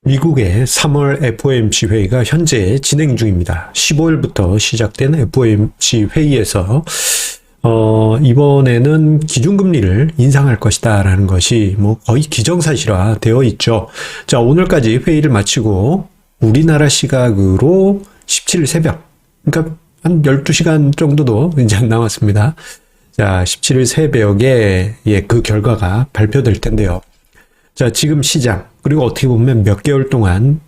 미국의 3월 FOMC 회의가 현재 진행 중입니다. 15일부터 시작된 FOMC 회의에서 이번에는 기준금리를 인상할 것이다 라는 것이 거의 기정사실화 되어 있죠. 자, 오늘까지 회의를 마치고 우리나라 시각으로 17일 새벽, 그러니까 한 12시간 정도도 이제 안 남았습니다. 자, 17일 새벽에 그 결과가 발표될 텐데요. 자, 지금 시장, 그리고 어떻게 보면 몇 개월 동안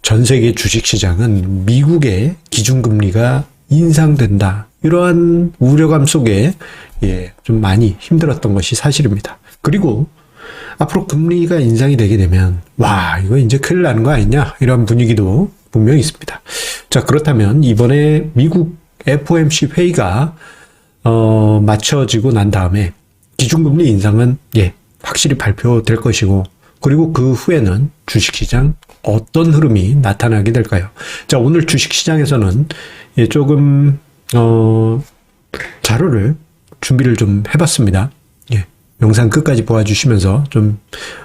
전 세계 주식시장은 미국의 기준금리가 인상된다, 이러한 우려감 속에 좀 많이 힘들었던 것이 사실입니다. 그리고 앞으로 금리가 인상이 되게 되면 이거 이제 큰일 나는 거 아니냐, 이런 분위기도 분명히 있습니다. 자, 그렇다면 이번에 미국 FOMC 회의가 마쳐지고 난 다음에 기준금리 인상은 확실히 발표될 것이고, 그리고 그 후에는 주식시장 어떤 흐름이 나타나게 될까요? 자, 오늘 주식시장에서는 조금 자료를 준비를 좀 해봤습니다. 영상 끝까지 보아주시면서 좀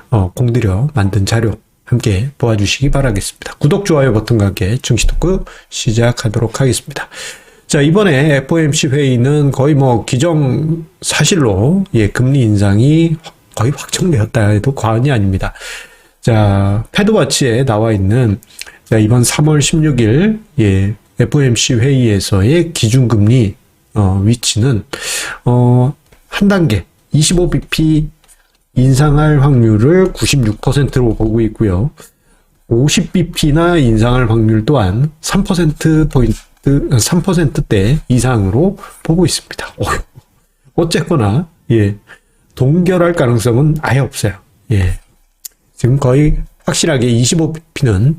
공들여 만든 자료 함께 보아주시기 바라겠습니다. 구독, 좋아요 버튼과 함께 증시 토크 시작하도록 하겠습니다. 자, 이번에 FOMC 회의는 거의 기정사실로 금리 인상이 거의 확정되었다 해도 과언이 아닙니다. 자, 패드워치에 나와 있는 이번 3월 16일 FOMC 회의에서의 기준금리 위치는 한 단계 25bp 인상할 확률을 96%로 보고 있고요. 50bp나 인상할 확률 또한 3%대 이상으로 보고 있습니다. 어쨌거나 동결할 가능성은 아예 없어요. 지금 거의 확실하게 25bp는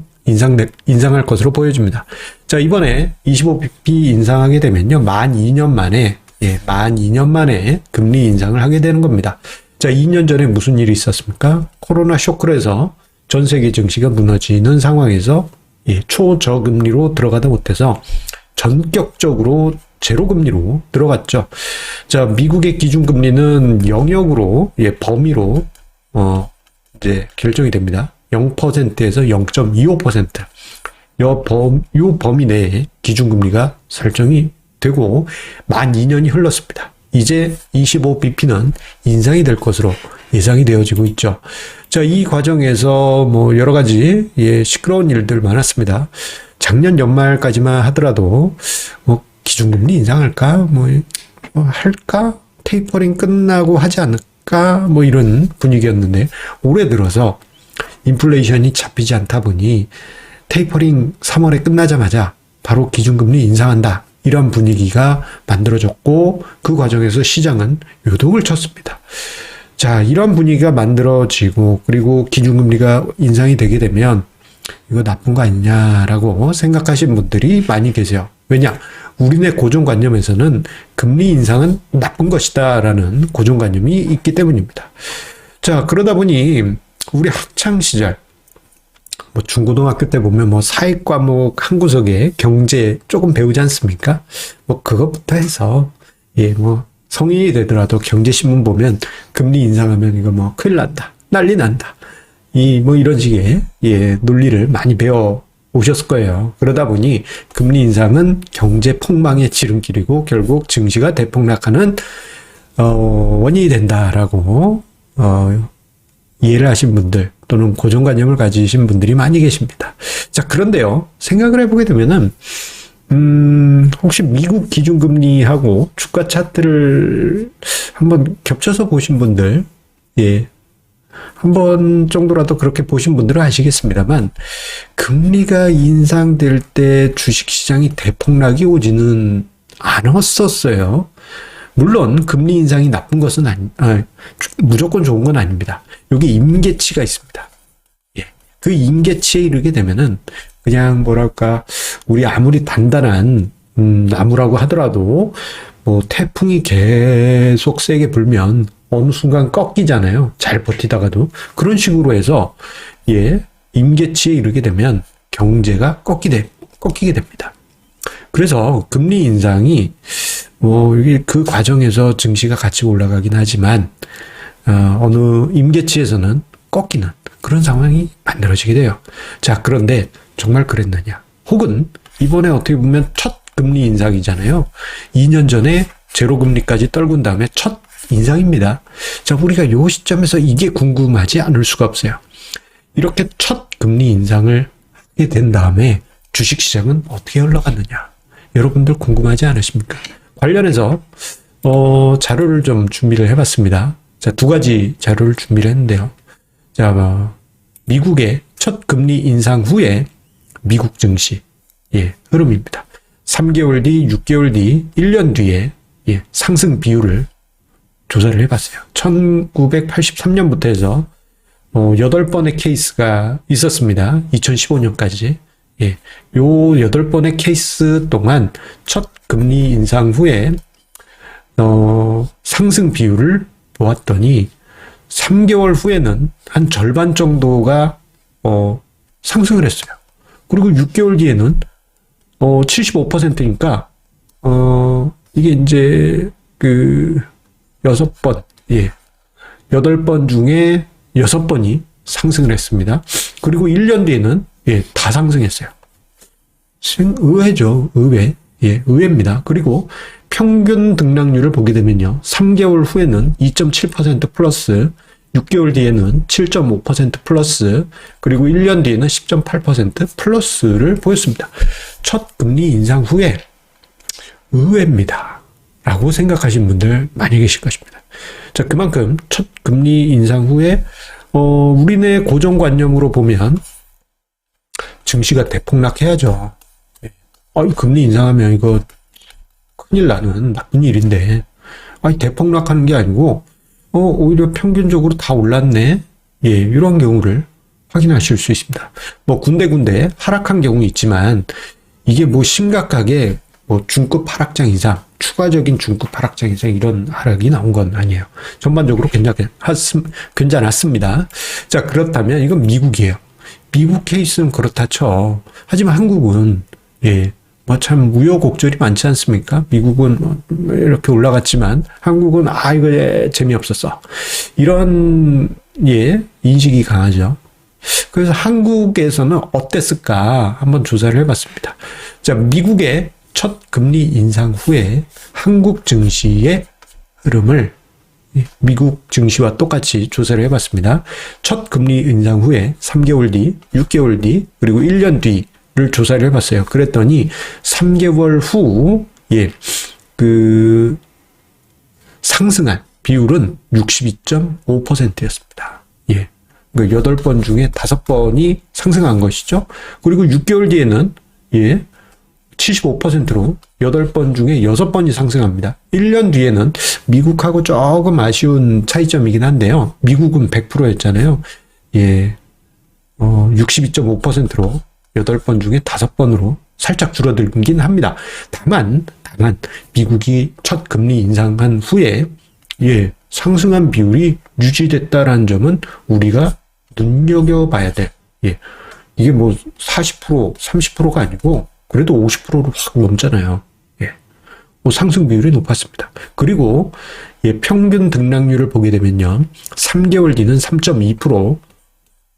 인상할 것으로 보여집니다. 자, 이번에 25bp 인상하게 되면요, 만 2년 만에 금리 인상을 하게 되는 겁니다. 자, 2년 전에 무슨 일이 있었습니까? 코로나 쇼크로 해서 전 세계 증시가 무너지는 상황에서 초저금리로 들어가다 못해서 전격적으로 제로금리로 들어갔죠. 자, 미국의 기준금리는 영역으로, 범위로, 이제 결정이 됩니다. 0%에서 0.25%. 요 범위 내에 기준금리가 설정이 되고, 만 2년이 흘렀습니다. 이제 25bp는 인상이 될 것으로 예상이 되어지고 있죠. 자, 이 과정에서 여러 가지, 시끄러운 일들 많았습니다. 작년 연말까지만 하더라도, 기준금리 인상할까? 할까? 테이퍼링 끝나고 하지 않을까? 이런 분위기였는데, 올해 들어서 인플레이션이 잡히지 않다 보니 테이퍼링 3월에 끝나자마자 바로 기준금리 인상한다, 이런 분위기가 만들어졌고, 그 과정에서 시장은 요동을 쳤습니다. 자, 이런 분위기가 만들어지고, 그리고 기준금리가 인상이 되게 되면 이거 나쁜 거 아니냐라고 생각하시는 분들이 많이 계세요. 왜냐? 우리네 고정관념에서는 금리 인상은 나쁜 것이다 라는 고정관념이 있기 때문입니다. 자, 그러다 보니 우리 학창시절, 중고등학교 때 보면 사회과목 한 구석에 경제 조금 배우지 않습니까? 그것부터 해서 성인이 되더라도 경제신문 보면 금리 인상하면 이거 큰일 난다, 난리 난다, 이런 식의 논리를 많이 배워 오셨을 거예요. 그러다 보니 금리 인상은 경제 폭망의 지름길이고 결국 증시가 대폭락하는 원인이 된다라고 이해를 하신 분들, 또는 고정관념을 가지신 분들이 많이 계십니다. 자, 그런데요, 생각을 해보게 되면은 혹시 미국 기준금리하고 주가 차트를 한번 겹쳐서 보신 분들, 한 번 정도라도 그렇게 보신 분들은 아시겠습니다만, 금리가 인상될 때 주식시장이 대폭락이 오지는 않았었어요. 물론 금리 인상이 나쁜 것은 무조건 좋은 건 아닙니다. 여기 임계치가 있습니다. 그 임계치에 이르게 되면은 그냥 우리 아무리 단단한 나무라고 하더라도 태풍이 계속 세게 불면 어느 순간 꺾이잖아요. 잘 버티다가도. 그런 식으로 해서 임계치에 이르게 되면 경제가 꺾이게 됩니다. 그래서 금리 인상이 그 과정에서 증시가 같이 올라가긴 하지만 어느 임계치에서는 꺾이는 그런 상황이 만들어지게 돼요. 자, 그런데 정말 그랬느냐? 혹은 이번에 어떻게 보면 첫 금리 인상이잖아요. 2년 전에 제로금리까지 떨군 다음에 첫 인상입니다. 자, 우리가 요 시점에서 이게 궁금하지 않을 수가 없어요. 이렇게 첫 금리 인상을 하게 된 다음에 주식시장은 어떻게 흘러갔느냐? 여러분들 궁금하지 않으십니까? 관련해서 자료를 좀 준비를 해봤습니다. 자, 두 가지 자료를 준비를 했는데요. 자, 미국의 첫 금리 인상 후에 미국 증시 흐름입니다. 3개월 뒤, 6개월 뒤, 1년 뒤에 상승 비율을 조사를 해봤어요. 1983년부터 해서 8번의 케이스가 있었습니다. 2015년까지. 요 8번의 케이스 동안 첫 금리 인상 후에 상승 비율을 보았더니 3개월 후에는 한 절반 정도가 상승을 했어요. 그리고 6개월 뒤에는 75%니까 이게 이제 그 6번, 8번 중에 6번이 상승을 했습니다. 그리고 1년 뒤에는 다 상승했어요. 의외죠. 의외입니다. 그리고 평균 등락률을 보게 되면요. 3개월 후에는 2.7% 플러스, 6개월 뒤에는 7.5% 플러스, 그리고 1년 뒤에는 10.8% 플러스를 보였습니다. 첫 금리 인상 후에 의외입니다. 라고 생각하시는 분들 많이 계실 것입니다. 자, 그만큼 첫 금리 인상 후에 우리네 고정관념으로 보면 증시가 대폭락해야죠. 금리 인상하면 이거 큰일 나는 나쁜 일인데, 대폭락하는 게 아니고 오히려 평균적으로 다 올랐네. 이런 경우를 확인하실 수 있습니다. 뭐 군데군데 하락한 경우 있지만 이게 뭐 심각하게 중급 하락장 이상, 추가적인 중급 하락장 이상 이런 하락이 나온 건 아니에요. 전반적으로 괜찮았습니다. 자, 그렇다면 이건 미국이에요. 미국 케이스는 그렇다 쳐. 하지만 한국은 참 우여곡절이 많지 않습니까? 미국은 이렇게 올라갔지만 한국은 이거 재미없었어. 이런 인식이 강하죠. 그래서 한국에서는 어땠을까 한번 조사를 해봤습니다. 자, 미국의 첫 금리 인상 후에 한국 증시의 흐름을 미국 증시와 똑같이 조사를 해봤습니다. 첫 금리 인상 후에 3개월 뒤, 6개월 뒤, 그리고 1년 뒤를 조사를 해봤어요. 그랬더니 3개월 후 상승한 비율은 62.5%였습니다. 8번 중에 5번이 상승한 것이죠. 그리고 6개월 뒤에는 75%로 8번 중에 6번이 상승합니다. 1년 뒤에는 미국하고 조금 아쉬운 차이점이긴 한데요. 미국은 100%였잖아요. 62.5%로 8번 중에 5번으로 살짝 줄어들긴 합니다. 다만 미국이 첫 금리 인상한 후에 상승한 비율이 유지됐다라는 점은 우리가 눈여겨봐야 돼. 이게 뭐 40%, 30%가 아니고 그래도 50%를 확 넘잖아요. 상승 비율이 높았습니다. 그리고 평균 등락률을 보게 되면요. 3개월 뒤는 3.2%,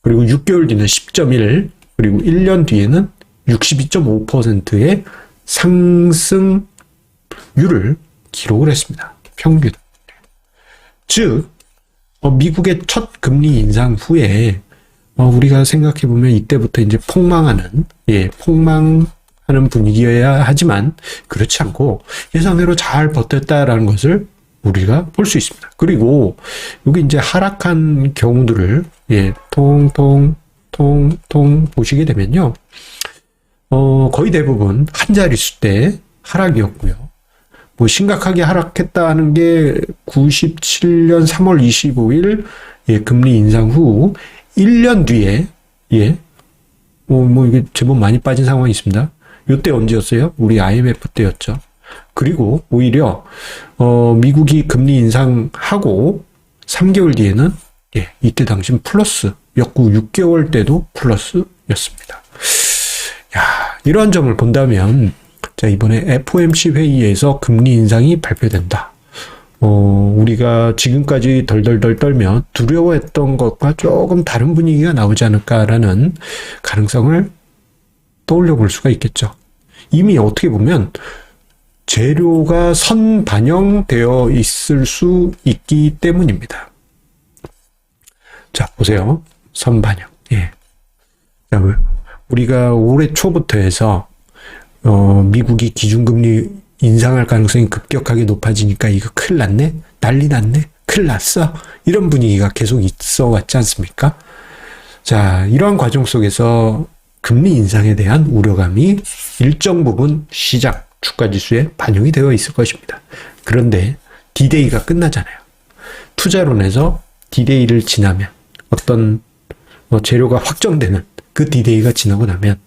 그리고 6개월 뒤는 10.1%, 그리고 1년 뒤에는 62.5%의 상승률을 기록을 했습니다. 평균. 즉, 미국의 첫 금리 인상 후에 우리가 생각해 보면 이때부터 이제 폭망하는 분위기여야 하지만 그렇지 않고 예상대로 잘 버텼다라는 것을 우리가 볼 수 있습니다. 그리고 여기 이제 하락한 경우들을 통통 보시게 되면요. 거의 대부분 한 자릿수대 하락이었고요. 뭐 심각하게 하락했다는 게 97년 3월 25일 금리 인상 후 1년 뒤에 이게 제법 많이 빠진 상황이 있습니다. 이때 언제였어요? 우리 IMF 때였죠. 그리고 오히려 미국이 금리 인상하고 3개월 뒤에는 이때 당시는 플러스였고 6개월 때도 플러스였습니다. 이러한 점을 본다면 자, 이번에 FOMC 회의에서 금리 인상이 발표된다. 우리가 지금까지 덜덜덜 떨며 두려워했던 것과 조금 다른 분위기가 나오지 않을까라는 가능성을 떠올려 볼 수가 있겠죠. 이미 어떻게 보면 재료가 선반영되어 있을 수 있기 때문입니다. 자, 보세요. 선반영. 예. 자, 우리가 올해 초부터 해서 미국이 기준금리 인상할 가능성이 급격하게 높아지니까 이거 큰일 났네? 난리 났네? 큰일 났어? 이런 분위기가 계속 있어 왔지 않습니까? 자, 이러한 과정 속에서 금리 인상에 대한 우려감이 일정 부분 시장, 주가지수에 반영이 되어 있을 것입니다. 그런데 D-Day가 끝나잖아요. 투자론에서 D-Day를 지나면 어떤 재료가 확정되는 그 D-Day가 지나고 나면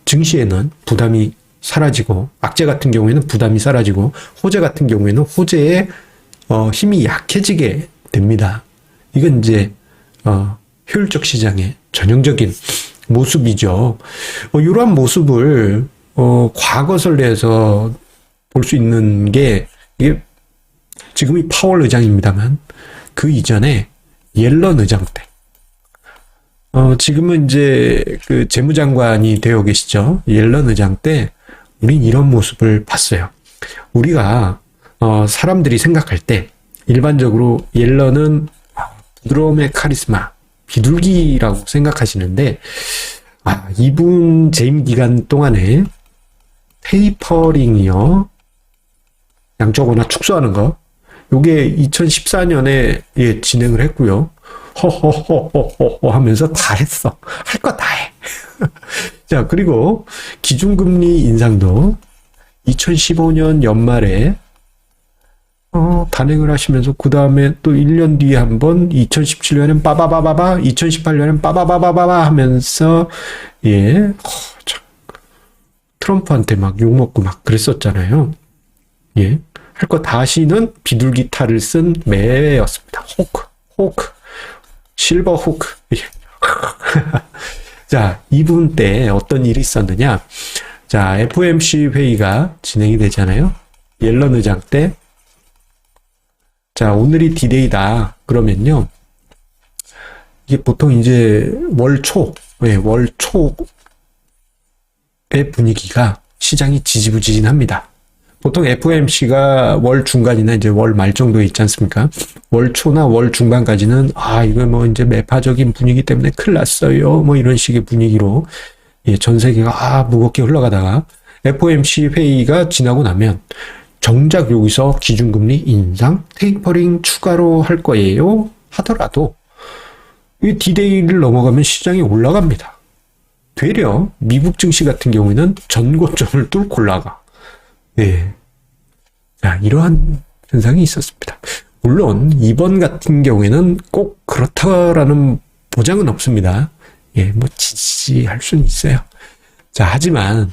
증시에는 부담이 사라지고 악재 같은 경우에는 부담이 사라지고 호재 같은 경우에는 호재의 힘이 약해지게 됩니다. 이건 이제 효율적 시장의 전형적인 모습이죠. 이러한 모습을 과거 선례에서 볼 수 있는 게 이게 지금이 파월 의장입니다만 그 이전에 옐런 의장 때 지금은 이제 그 재무장관이 되어 계시죠. 옐런 의장 때 우린 이런 모습을 봤어요. 우리가 사람들이 생각할 때 일반적으로 옐런은 부드러움의 카리스마, 비둘기라고 생각하시는데 이분 재임 기간 동안에 테이퍼링이요. 양적 완화 축소하는 거. 요게 2014년에 진행을 했고요. 허허허허허 하면서 다 했어. 할 거 다 해. 자, 그리고 기준금리 인상도 2015년 연말에 단행을 하시면서 그 다음에 또 1년 뒤에 한번 2017년엔 빠바바바바 2018년엔 빠바바바바 하면서 참, 트럼프한테 막 욕먹고 막 그랬었잖아요. 예. 할 거 다 하시는 비둘기 탈을 쓴 매였습니다. 호크, 실버 호크. 자, 이분 때 어떤 일이 있었느냐. 자, FOMC 회의가 진행이 되잖아요. 옐런 의장 때. 자, 오늘이 D-Day다. 그러면요. 이게 보통 이제 월 초의 분위기가 시장이 지지부진합니다. 보통 FOMC가 월 중간이나 이제 월 말 정도에 있지 않습니까? 월 초나 월 중반까지는 이거 뭐 이제 매파적인 분위기 때문에 큰일 났어요. 뭐 이런 식의 분위기로 전 세계가 무겁게 흘러가다가 FOMC 회의가 지나고 나면 정작 여기서 기준금리 인상, 테이퍼링 추가로 할 거예요 하더라도 이 D-Day를 넘어가면 시장이 올라갑니다. 되려 미국 증시 같은 경우에는 전고점을 뚫고 올라가. 네. 자, 이러한 현상이 있었습니다. 물론 이번 같은 경우에는 꼭 그렇다라는 보장은 없습니다. 뭐 지지할 수는 있어요. 자, 하지만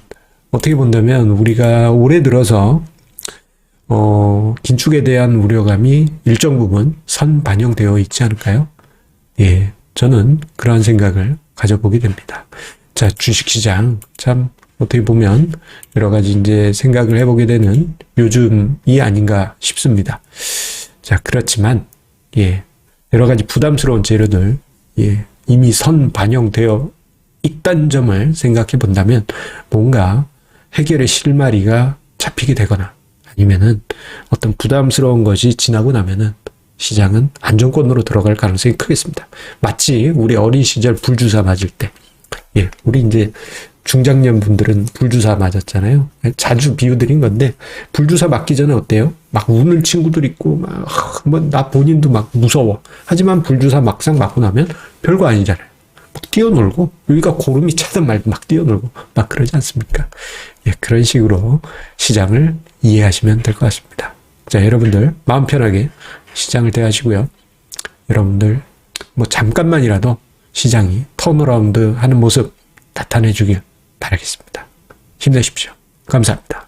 어떻게 본다면 우리가 올해 들어서 긴축에 대한 우려감이 일정 부분 선반영되어 있지 않을까요? 저는 그러한 생각을 가져보게 됩니다. 자, 주식시장 참 어떻게 보면 여러 가지 이제 생각을 해보게 되는 요즘이 아닌가 싶습니다. 자, 그렇지만 여러 가지 부담스러운 재료들 이미 선반영되어 있다는 점을 생각해 본다면 뭔가 해결의 실마리가 잡히게 되거나 아니면은 어떤 부담스러운 것이 지나고 나면은 시장은 안정권으로 들어갈 가능성이 크겠습니다. 마치 우리 어린 시절 불주사 맞을 때, 우리 이제 중장년 분들은 불주사 맞았잖아요. 자주 비유드린 건데, 불주사 맞기 전에 어때요? 막 우는 친구들 있고, 나 본인도 막 무서워. 하지만 불주사 막상 맞고 나면 별거 아니잖아요. 막 뛰어놀고, 여기가 고름이 차든 말든 막 뛰어놀고, 막 그러지 않습니까? 그런 식으로 시장을 이해하시면 될 것 같습니다. 자, 여러분들, 마음 편하게 시장을 대하시고요. 여러분들, 뭐 잠깐만이라도 시장이 턴어라운드 하는 모습 나타내주길 바라겠습니다. 힘내십시오. 감사합니다.